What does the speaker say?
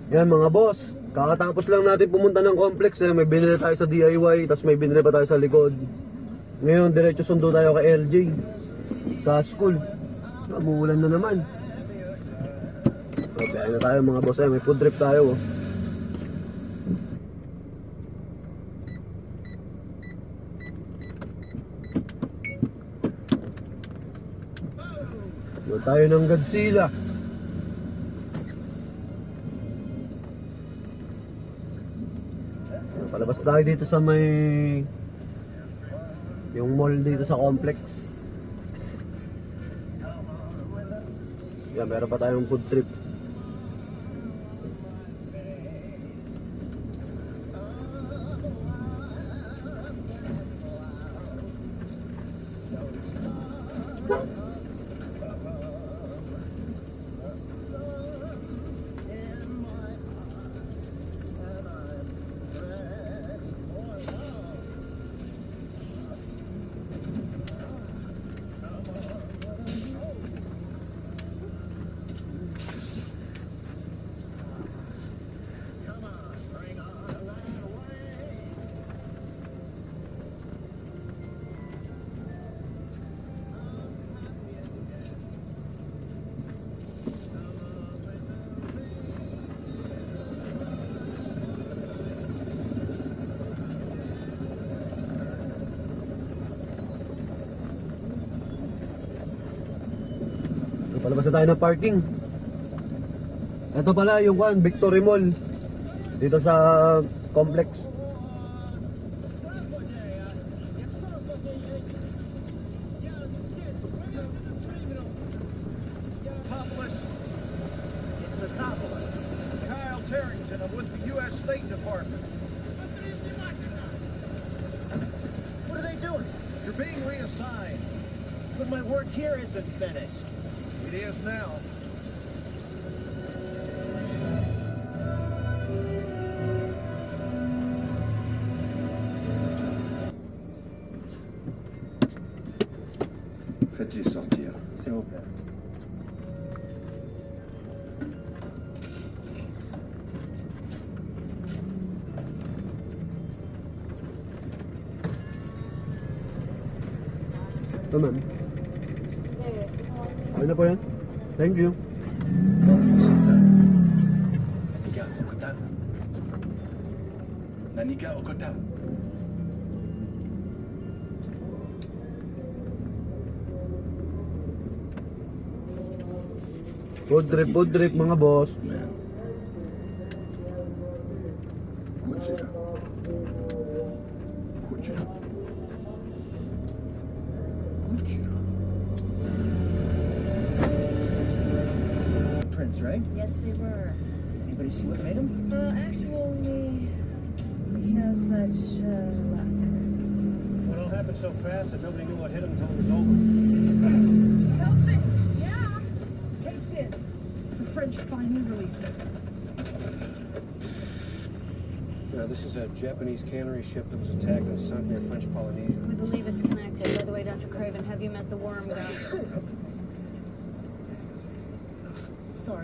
Yan mga boss, kakatapos lang natin pumunta ng complex eh. May binili tayo sa DIY, tapos may binili pa tayo sa likod. Ngayon, diretso sundo tayo kay LJ sa school. Umuulan na naman. Okay, na tayo mga boss eh. May food trip tayo oh. Doon tayo ng Godzilla. Palabas tayo dito sa may yung mall dito sa complex. Yan, meron pa tayong food trip. Palabas na tayo ng parking. Ito pala yung Victory Mall dito sa complex. It's the Topless. Kyle Tarrington, I'm with the U.S. State Department. What are they doing? You're being reassigned. But my work here isn't finished. It is now. Faites-les sortir, s'il vous plaît. Ito ma'am. Ano na po yan? Thank you. Nanika Okota. Food trip mga boss. Prince, right? Yes, they were. Anybody see what made them? Actually, no such luck. Well, it all happened so fast that nobody knew what hit them until it was over. Kelsey! Yeah? Kate's in. The French finally released it. This is a Japanese cannery ship that was attacked and sunk near French Polynesia. We believe it's connected. By the way, Dr. Craven, have you met the worm guy?